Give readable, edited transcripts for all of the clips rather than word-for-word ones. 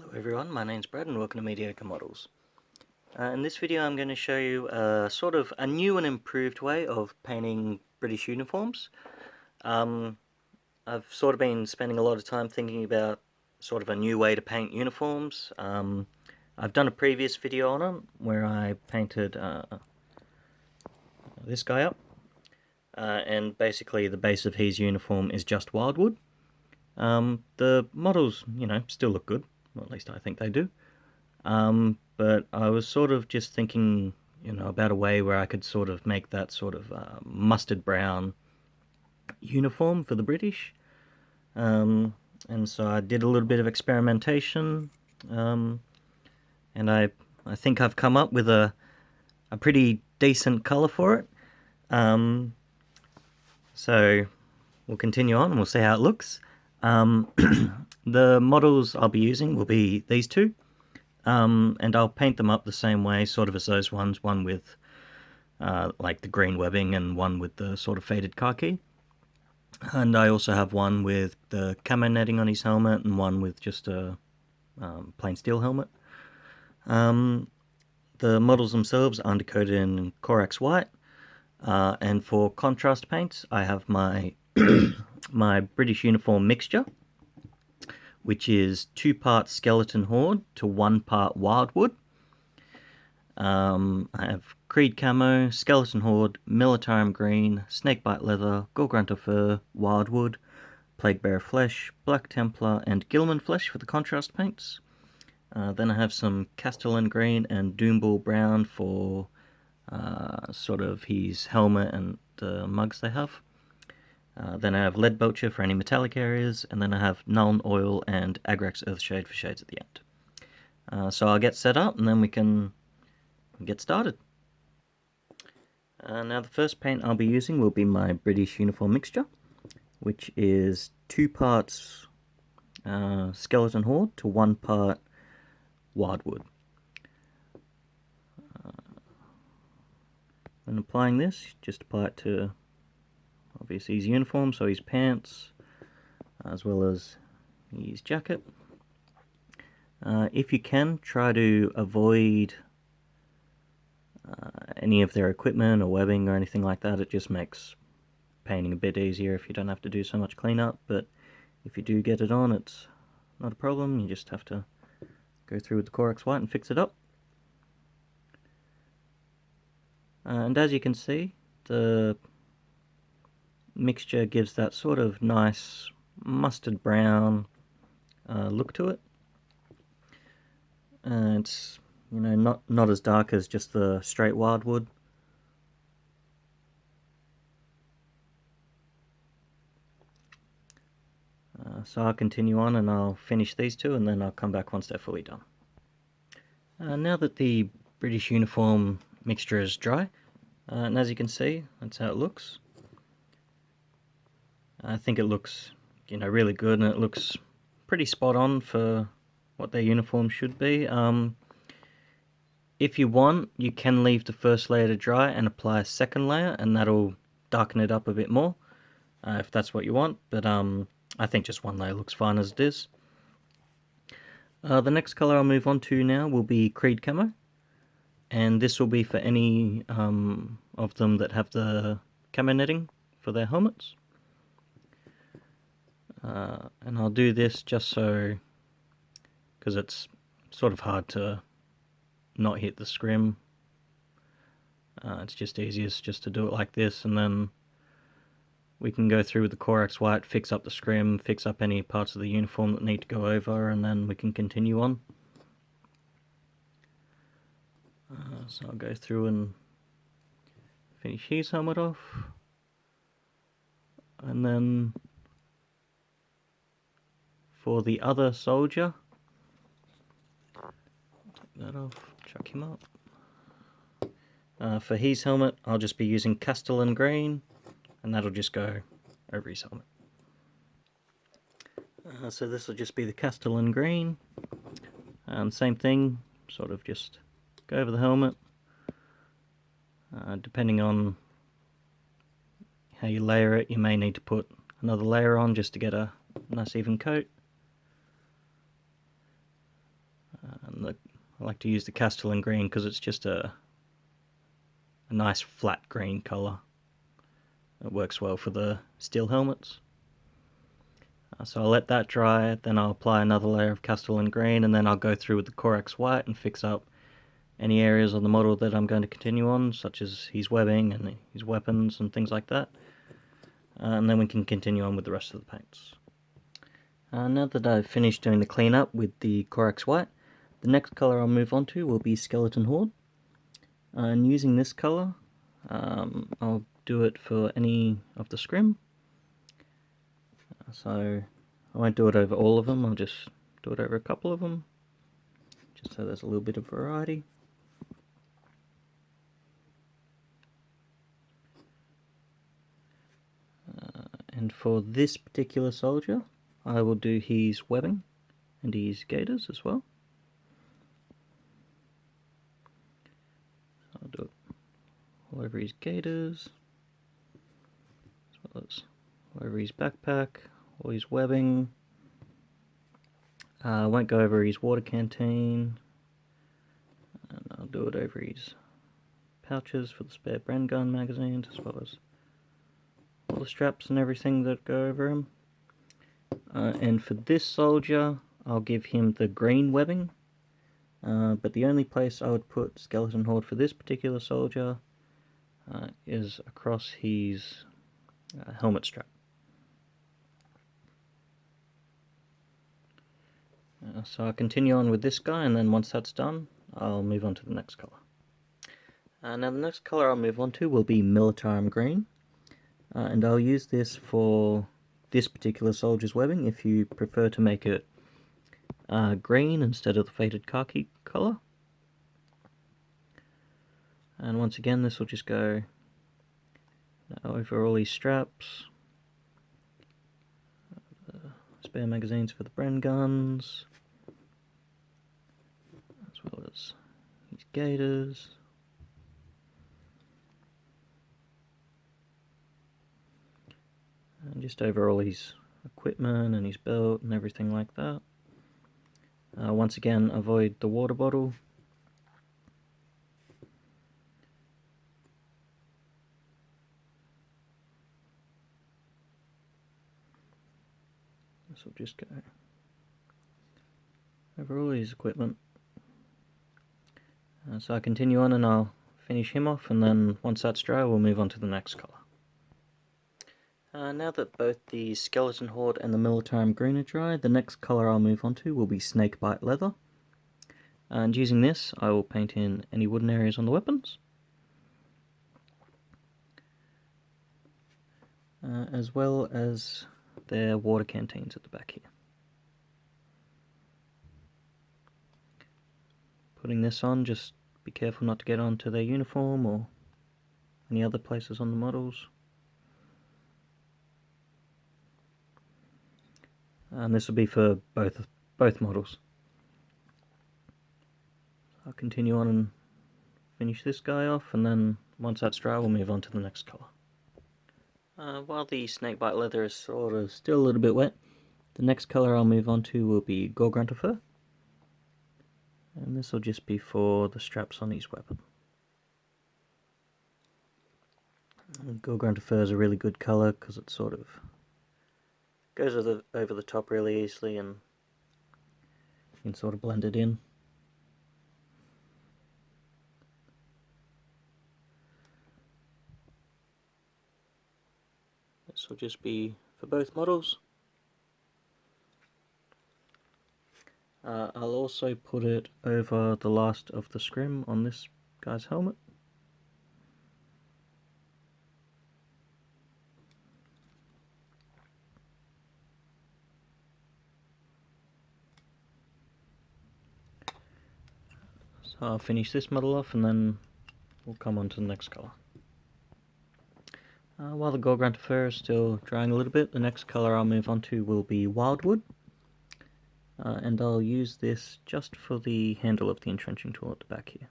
Hello everyone, my name's Brad and welcome to Mediocre Models. In this video I'm going to show you sort of a new and improved way of painting British uniforms. I've sort of been spending a lot of time thinking about sort of a new way to paint uniforms. I've done a previous video on it where I painted this guy up, and basically the base of his uniform is just wyldwood. The models, still look good. Well, at least I think they do. But I was sort of just thinking, about a way where I could sort of make that sort of mustard brown uniform for the British. And so I did a little bit of experimentation, and I think I've come up with a pretty decent colour for it. So we'll continue on and we'll see how it looks. The models I'll be using will be these two, and I'll paint them up the same way sort of as those ones, one with like the green webbing and one with the sort of faded khaki. And I also have one with the camo netting on his helmet and one with just a plain steel helmet. The models themselves are undercoated in corax white, and for contrast paints I have my my British uniform mixture, which is 2 parts skeleton horde to 1 part wyldwood. I have creed camo, skeleton horde, militarum green, snakebite leather, gore grunter fur, wyldwood, Plaguebearer Flesh, black Templar, and Gilman Flesh for the contrast paints. Then I have some castellan green and Doomball Brown for sort of his helmet and the mugs they have. Then I have leadbelcher for any metallic areas, and then I have Null Oil and Agrex Earthshade for shades at the end. So I'll get set up and then we can get started. Now the first paint I'll be using will be my British uniform mixture, which is 2 parts skeleton horde to 1 part wyldwood. When applying this, just apply it to obviously his uniform, so his pants, as well as his jacket. If you can, try to avoid any of their equipment or webbing or anything like that. It just makes painting a bit easier if you don't have to do so much cleanup, but if you do get it on, it's not a problem. You just have to go through with the corax white and fix it up. And as you can see, the mixture gives that sort of nice mustard brown look to it. And it's not as dark as just the straight wyldwood. So I'll continue on and I'll finish these two and then I'll come back once they're fully done. Now that the British uniform mixture is dry, and as you can see, that's how it looks. I think it looks, really good, and it looks pretty spot on for what their uniform should be. If you want, you can leave the first layer to dry and apply a second layer, and that'll darken it up a bit more, if that's what you want, but I think just one layer looks fine as it is. The next colour I'll move on to now will be creed camo, and this will be for any of them that have the camo netting for their helmets. And I'll do this just so, because it's sort of hard to not hit the scrim. It's just easiest just to do it like this, and then we can go through with the corax white, fix up the scrim, fix up any parts of the uniform that need to go over, and then we can continue on. So I'll go through and finish his helmet off, and then for the other soldier, take that off, chuck him up. For his helmet, I'll just be using castellan green, and that'll just go over his helmet. So this will just be the castellan green, and same thing, sort of just go over the helmet. Depending on how you layer it, you may need to put another layer on just to get a nice even coat. like to use the castellan green because it's just a nice flat green colour. It works well for the steel helmets. So I'll let that dry, then I'll apply another layer of castellan green, and then I'll go through with the corax white and fix up any areas on the model that I'm going to continue on, such as his webbing and his weapons and things like that. And then we can continue on with the rest of the paints. Now that I've finished doing the cleanup with the corax white, the next colour I'll move on to will be Skeleton Horde. And using this colour, I'll do it for any of the scrim. So I won't do it over all of them, I'll just do it over a couple of them, just so there's a little bit of variety. And for this particular soldier, I will do his webbing and his gaiters as well. So I'll do it all over his gaiters, as well as all over his backpack, all his webbing. I won't go over his water canteen, and I'll do it over his pouches for the spare Bren gun magazines, as well as all the straps and everything that go over him. And for this soldier, I'll give him the green webbing, but the only place I would put Skeleton Horde for this particular soldier is across his helmet strap. So I'll continue on with this guy, and then once that's done, I'll move on to the next colour. Now the next colour I'll move on to will be militarum green, and I'll use this for this particular soldier's webbing if you prefer to make it green instead of the faded khaki colour. And once again, this will just go over all these straps, spare magazines for the Bren guns, as well as these gaiters. And just over all his equipment and his belt and everything like that. Once again, avoid the water bottle. This will just go over all his equipment. So I'll continue on and I'll finish him off, and then once that's dry we'll move on to the next colour. Now that both the Skeleton Horde and the militarum green are dry, the next colour I'll move on to will be Snakebite Leather. And using this, I will paint in any wooden areas on the weapons, as well as their water canteens at the back here. Putting this on, just be careful not to get onto their uniform or any other places on the models. And this will be for both models. I'll continue on and finish this guy off, and then once that's dry we'll move on to the next colour. While the Snakebite Leather is sort of still a little bit wet, the next colour I'll move on to will be Grunter Fur. And this will just be for the straps on his weapon. Grunter Fur is a really good colour because it sort of goes over the top really easily, and you can sort of blend it in. This will just be for both models. I'll also put it over the last of the scrim on this guy's helmet. So I'll finish this model off, and then we'll come on to the next colour. While the Grunter Fur is still drying a little bit, the next colour I'll move on to will be wyldwood. And I'll use this just for the handle of the entrenching tool at the back here.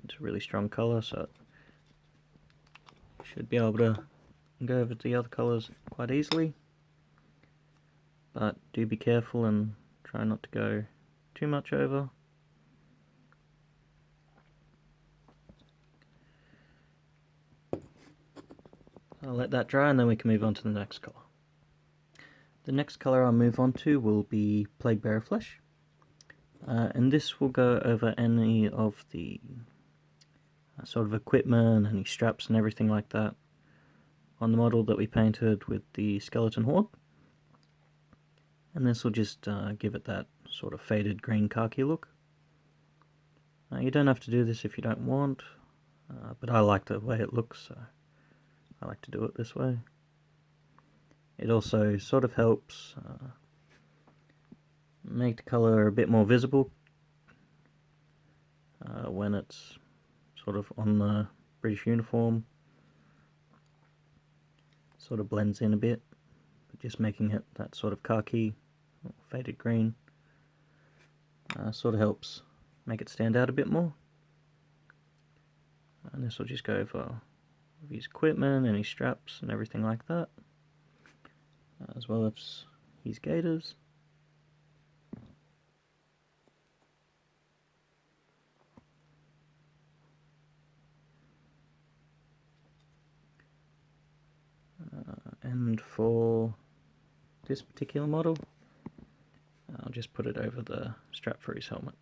It's a really strong colour, so it should be able to go over to the other colours quite easily. but do be careful and try not to go too much over. I'll let that dry and then we can move on to the next colour. The next colour I'll move on to will be Plaguebearer Flesh, and this will go over any of the sort of equipment, any straps and everything like that on the model that we painted with the skeleton horde. And this will just give it that sort of faded green khaki look. You don't have to do this if you don't want, but I like the way it looks, so I like to do it this way. It also sort of helps make the colour a bit more visible when it's sort of on the British uniform. Sort of blends in a bit, but just making it that sort of khaki or faded green sort of helps make it stand out a bit more. And this will just go over his equipment, any straps and everything like that, as well as his gaiters. And for this particular model, I'll just put it over the strap for his helmet.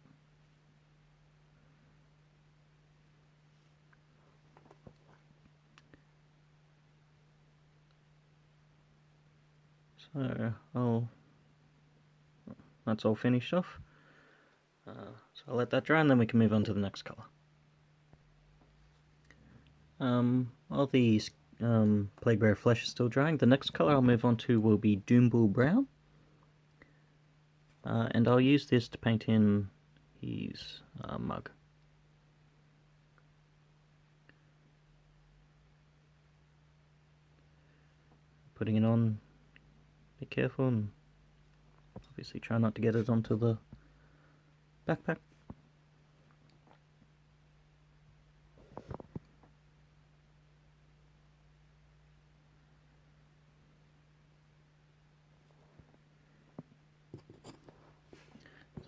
So that's all finished off. So I'll let that dry and then we can move on to the next colour. While the Plaguebearer Flesh is still drying, the next colour I'll move on to will be Doomball Brown. And I'll use this to paint in his mug. Putting it on, be careful, and obviously try not to get it onto the backpack.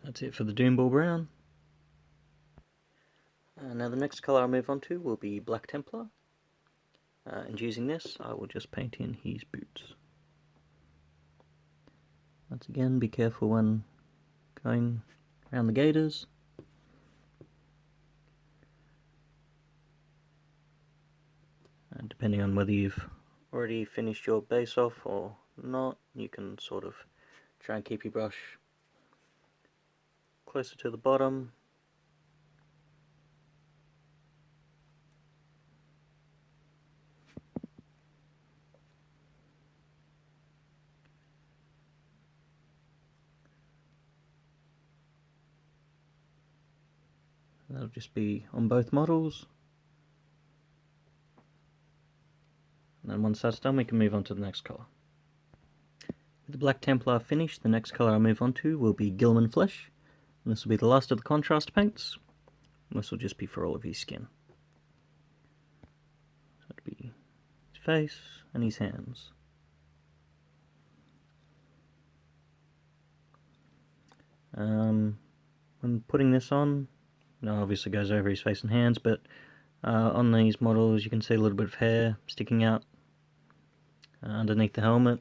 That's it for the Doomball Brown. Now the next colour I'll move on to will be Black Templar. And using this, I will just paint in his boots. Once again, be careful when going around the gaiters. And depending on whether you've already finished your base off or not, you can sort of try and keep your brush closer to the bottom. That'll just be on both models. And then once that's done, we can move on to the next colour. With the Black Templar finished, the next colour I'll move on to will be Gilman Flesh. And this will be the last of the contrast paints. And this will just be for all of his skin. So it'll be his face and his hands. When putting this on, it obviously goes over his face and hands, but on these models you can see a little bit of hair sticking out underneath the helmet.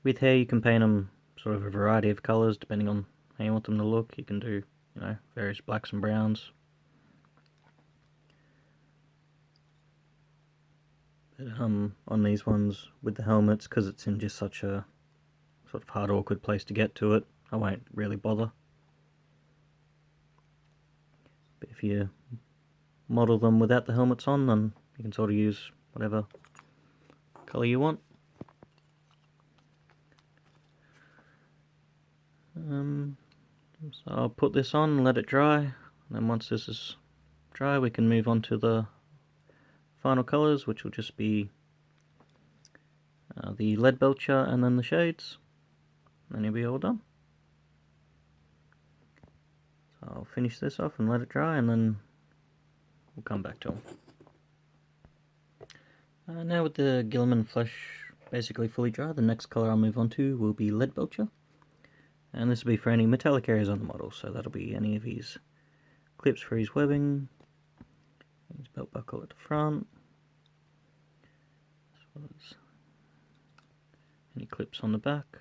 With hair you can paint them sort of a variety of colours depending on how you want them to look. You can do, various blacks and browns. But on these ones with the helmets, because it's in just such a sort of hard, awkward place to get to it, I won't really bother. But if you model them without the helmets on, then you can sort of use whatever colour you want. So I'll put this on and let it dry, and then once this is dry we can move on to the final colours, which will just be the leadbelcher and then the shades, and then you'll be all done. So I'll finish this off and let it dry, and then we'll come back to them. Now with the Gilman Flesh basically fully dry. The next colour I'll move on to will be leadbelcher, and this will be for any metallic areas on the model, so that'll be any of his clips for his webbing, his belt buckle at the front, as well as any clips on the back.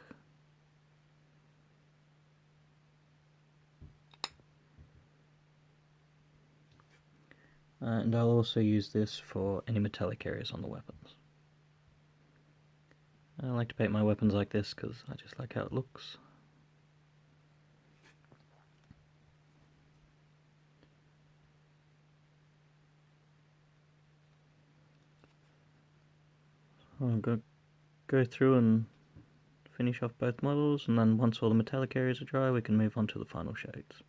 And I'll also use this for any metallic areas on the weapons. I like to paint my weapons like this because I just like how it looks. I'm going to go through and finish off both models, and then once all the metallic areas are dry we can move on to the final shades.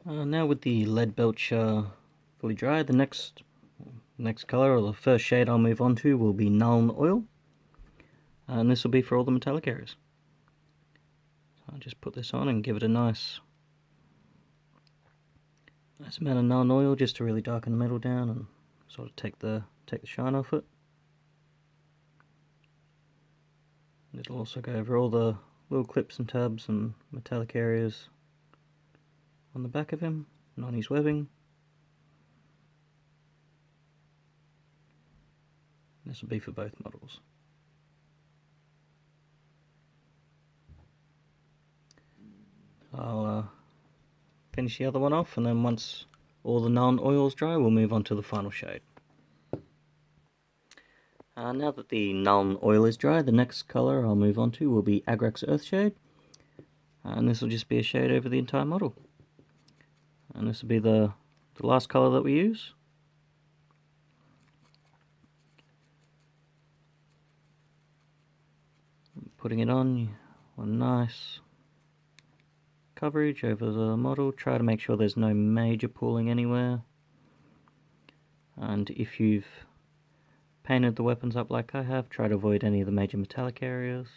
Now with the leadbelcher fully dry, the next colour, or the first shade I'll move on to, will be Null Oil, and this will be for all the metallic areas. So I'll just put this on and give it a nice amount of Null Oil just to really darken the metal down and sort of take the shine off it. It'll also go over all the little clips and tabs and metallic areas on the back of him and on his webbing. This will be for both models. I'll finish the other one off, and then once all the Null Oil's dry we'll move on to the final shade. Now that the Null Oil is dry, the next colour I'll move on to will be Agrex Earthshade, and this will just be a shade over the entire model. And this will be the last colour that we use. Putting it on, you want nice coverage over the model. Try to make sure there's no major pooling anywhere. And if you've painted the weapons up like I have, try to avoid any of the major metallic areas.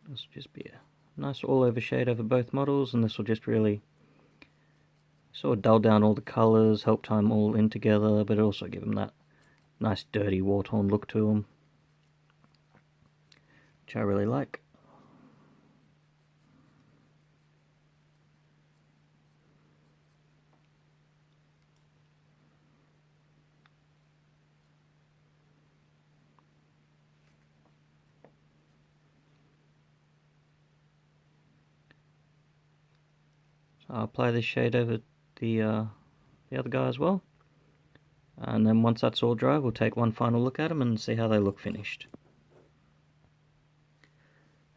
This will just be a nice all-over shade over both models, and this will just really sort of dull down all the colours, help tie them all in together, but also give them that nice dirty war-torn look to them, which I really like. So I'll apply this shade over the other guy as well, and then once that's all dry we'll take one final look at them and see how they look finished.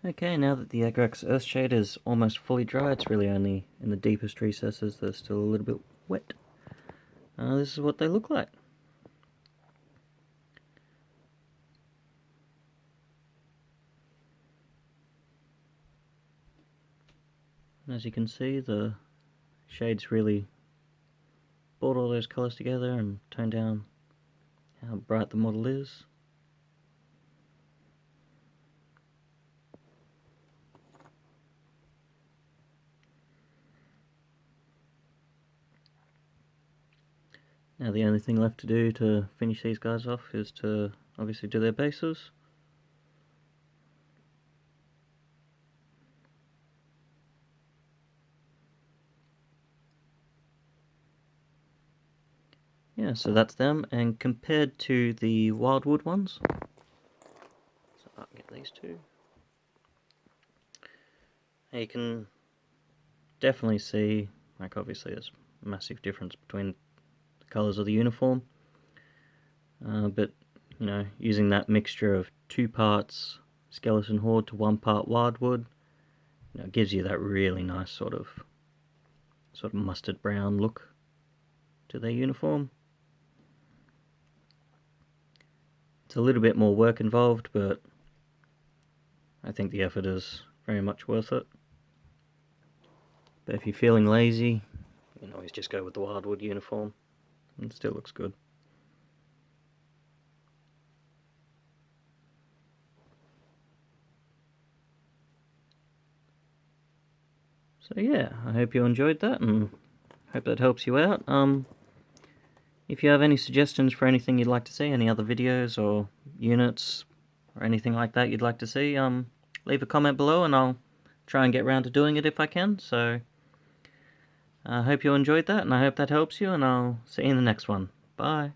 Okay, now that the Agrex Earthshade is almost fully dry, it's really only in the deepest recesses that are still a little bit wet. This is what they look like. And as you can see, the shades really brought all those colours together and toned down how bright the model is. Now the only thing left to do to finish these guys off is to obviously do their bases. Yeah, so that's them, and compared to the wyldwood ones, so I can get these two, you can definitely see, like, obviously there's a massive difference between the colours of the uniform, but you know, using that mixture of 2 parts skeleton horde to 1 part wyldwood, you know, it gives you that really nice sort of mustard brown look to their uniform. It's a little bit more work involved, but I think the effort is very much worth it. But if you're feeling lazy, you can always just go with the wyldwood uniform, and it still looks good. So yeah, I hope you enjoyed that, and hope that helps you out. If you have any suggestions for anything you'd like to see, any other videos or units or anything like that you'd like to see, leave a comment below and I'll try and get round to doing it if I can. So I hope you enjoyed that, and I hope that helps you, and I'll see you in the next one. Bye.